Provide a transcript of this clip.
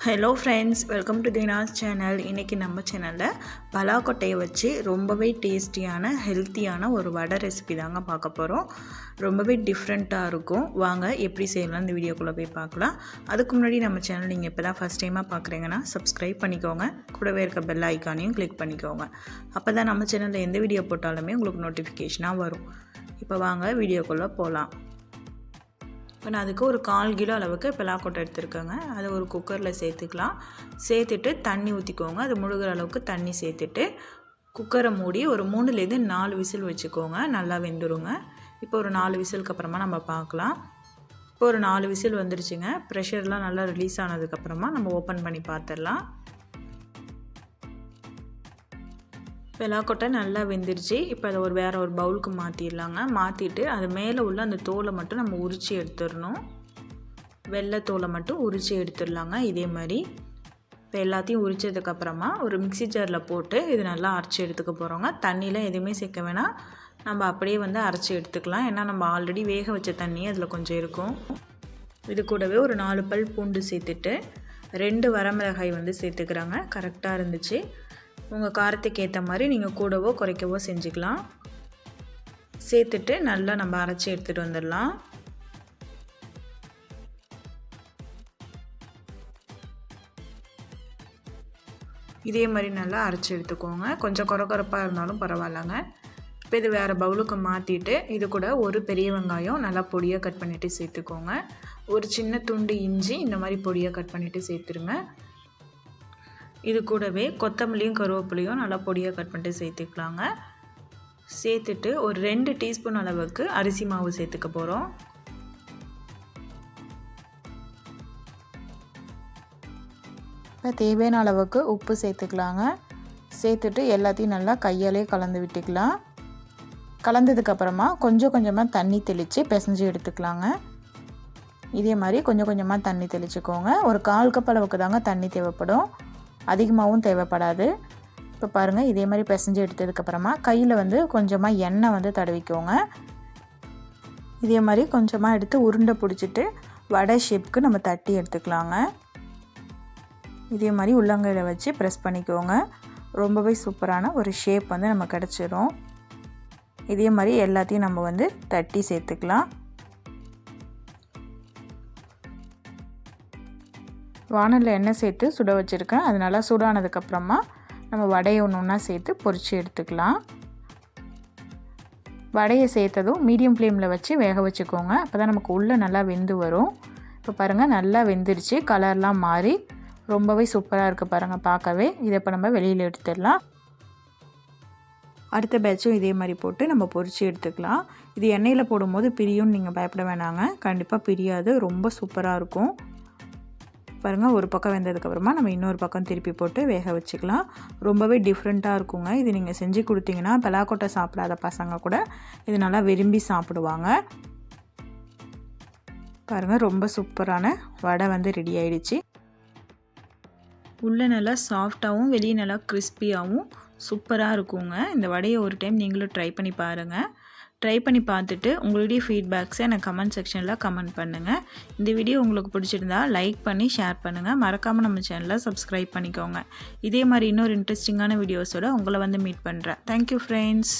Hello friends, welcome to Dina's channel. இன்றைக்கி நம்ம சேனலில் பலாக்கொட்டையை வச்சு ரொம்பவே டேஸ்டியான ஹெல்த்தியான ஒரு வடை ரெசிபி தாங்க பார்க்க போகிறோம். ரொம்பவே டிஃப்ரெண்ட்டாக இருக்கும். வாங்க எப்படி செய்யலாம் இந்த வீடியோக்குள்ளே போய் பார்க்கலாம். அதுக்கு முன்னாடி நம்ம சேனல் நீங்கள் இப்போ தான் ஃபஸ்ட் டைமாக பார்க்குறீங்கன்னா சப்ஸ்கிரைப் பண்ணிக்கோங்க. கூடவே இருக்க பெல் ஐக்கானையும் கிளிக் பண்ணிக்கோங்க. அப்போ தான் நம்ம சேனலில் எந்த வீடியோ போட்டாலுமே உங்களுக்கு நோட்டிஃபிகேஷனாக வரும். இப்போ வாங்க வீடியோக்குள்ளே போகலாம். இப்போ நான் அதுக்கு ஒரு 1/4 கிலோ அளவுக்கு பலாக்கொட்டை எடுத்துருக்கேங்க. அதை ஒரு குக்கரில் சேர்த்துக்கலாம். சேர்த்துட்டு தண்ணி ஊற்றிக்கோங்க. அது முழுகிற அளவுக்கு தண்ணி சேர்த்துட்டு குக்கரை மூடி ஒரு 3லேருந்து 4 விசில் வச்சுக்கோங்க. நல்லா வெந்துடுங்க. இப்போ ஒரு 4 விசிலுக்கு அப்புறமா நம்ம பார்க்கலாம். இப்போ ஒரு 4 விசில் வந்துருச்சுங்க. ப்ரெஷர்லாம் நல்லா ரிலீஸ் ஆனதுக்கப்புறமா நம்ம ஓப்பன் பண்ணி பார்த்துடலாம். பலாக்கொட்டை நல்லா வெந்துருச்சு. இப்போ அதை வேறு ஒரு பவுலுக்கு மாற்றிடலாங்க. மாற்றிட்டு அது மேலே உள்ள அந்த தோலை மட்டும் நம்ம உரித்து எடுத்துடணும். வெள்ளை தோலை மட்டும் உரித்து எடுத்துடலாங்க. இதே மாதிரி இப்போ எல்லாத்தையும் உரித்ததுக்கப்புறமா ஒரு மிக்ஸி ஜாரில் போட்டு இது நல்லா அரைச்சி எடுத்துக்க போகிறோங்க. தண்ணியில் எதுவுமே சேர்க்க வேணாம். நம்ம அப்படியே அரைச்சி எடுத்துக்கலாம். ஏன்னா நம்ம ஆல்ரெடி வேக வச்ச தண்ணி அதில் கொஞ்சம் இருக்கும். இது கூடவே ஒரு 4 பல் பூண்டு சேர்த்துட்டு 2 வரமிளகாய் சேர்த்துக்கிறாங்க. கரெக்டாக இருந்துச்சு. உங்கள் காரத்துக்கு ஏற்ற மாதிரி நீங்கள் கூடவோ குறைக்கவோ செஞ்சுக்கலாம். சேர்த்துட்டு நல்லா நம்ம அரைச்சி எடுத்துகிட்டு வந்துடலாம். இதே மாதிரி நல்லா அரைச்சி எடுத்துக்கோங்க. கொஞ்சம் குறப்பாக இருந்தாலும் பரவாயில்லைங்க. இப்போ இது வேறு பவுலுக்கு மாற்றிட்டு இது கூட ஒரு பெரிய வெங்காயம் நல்லா பொடியாக கட் பண்ணிவிட்டு சேர்த்துக்கோங்க. ஒரு சின்ன துண்டு இஞ்சி இந்த மாதிரி பொடியாக கட் பண்ணிவிட்டு சேர்த்துருங்க. இது கூடவே கொத்தமல்லியும் கருவேப்பிலையும் நல்லா பொடியாக கட் பண்ணிட்டு சேர்த்துக்கலாங்க. சேர்த்துட்டு ஒரு 2 டீஸ்பூன் அளவுக்கு அரிசி மாவு சேர்த்துக்க போகிறோம். இப்போ தேவையான அளவுக்கு உப்பு சேர்த்துக்கலாங்க. சேர்த்துட்டு எல்லாத்தையும் நல்லா கையாலே கலந்து விட்டுக்கலாம். கலந்ததுக்கப்புறமா கொஞ்சம் கொஞ்சமாக தண்ணி தெளித்து பிசைஞ்சு எடுத்துக்கலாங்க. இதே மாதிரி கொஞ்சம் கொஞ்சமாக தண்ணி தெளிச்சுக்கோங்க. ஒரு 1/4 கப் அளவுக்கு தாங்க தண்ணி தேவைப்படும். அதிகமாகவும் தேவைப்படாது. இப்போ பாருங்கள், இதே மாதிரி பிசைஞ்சு எடுத்ததுக்கப்புறமா கையில் கொஞ்சமாக எண்ணெய் தடவிக்கோங்க. இதே மாதிரி கொஞ்சமாக எடுத்து உருண்டை பிடிச்சிட்டு வடை ஷேப்புக்கு நம்ம தட்டி எடுத்துக்கலாங்க. இதே மாதிரி உள்ளங்கையில் வச்சு ப்ரெஸ் பண்ணிக்கோங்க. ரொம்பவே சூப்பரான ஒரு ஷேப் நம்ம கிடச்சிரும். இதே மாதிரி எல்லாத்தையும் நம்ம தட்டி சேர்த்துக்கலாம். வானலில் எண்ணெய் சேர்த்து சுட வச்சுருக்கேன். அது நல்லா சூடானதுக்கப்புறமா நம்ம வடையை ஒன்றா சேர்த்து பொரித்து எடுத்துக்கலாம். வடையை சேர்த்ததும் மீடியம் ஃப்ளேமில் வச்சு வேக வச்சுக்கோங்க. அப்போ தான் நமக்கு உள்ளே நல்லா வெந்து வரும். இப்போ பாருங்கள், நல்லா வெந்துருச்சு. கலர்லாம் மாறி ரொம்பவே சூப்பராக இருக்குது பாருங்கள் பார்க்கவே. இதை இப்போ நம்ம வெளியில் எடுத்துடலாம். அடுத்த பேட்சும் இதே மாதிரி போட்டு நம்ம பொரித்து எடுத்துக்கலாம். இது எண்ணெயில் போடும்போது பிரியும்னு நீங்கள் பயப்பட வேணாங்க. கண்டிப்பாக பிரியாது. ரொம்ப சூப்பராக இருக்கும். பாருங்கள், ஒரு பக்கம் வெந்ததுக்கப்புறமா நம்ம இன்னொரு பக்கம் திருப்பி போட்டு வேக வச்சுக்கலாம். ரொம்பவே டிஃப்ரெண்ட்டாக இருக்குங்க. இது நீங்கள் செஞ்சு கொடுத்தீங்கன்னா பலாக்கொட்டை சாப்பிடாத பசங்க கூட இது நல்லா விரும்பி சாப்பிடுவாங்க. பாருங்கள், ரொம்ப சூப்பரான வடை ரெடி ஆயிடுச்சு. உள்ளே நல்லா சாஃப்டாகவும் வெளியே நல்லா கிறிஸ்பியாகவும் சூப்பராக இருக்குங்க. இந்த வடையை ஒரு டைம் நீங்களும் ட்ரை பண்ணி பாருங்கள். ட்ரை பண்ணி பார்த்துட்டு உங்களுடைய ஃபீட்பேக்ஸை எனக்கு கமெண்ட் செக்ஷனில் கமெண்ட் பண்ணுங்கள். இந்த வீடியோ உங்களுக்கு பிடிச்சிருந்தா லைக் பண்ணி ஷேர் பண்ணுங்கள். மறக்காமல் நம்ம சேனலை சப்ஸ்கிரைப் பண்ணிக்கோங்க. இதே மாதிரி இன்னொரு இன்ட்ரெஸ்டிங்கான வீடியோஸோடு உங்களை மீட் பண்ணுறேன். Thank you friends.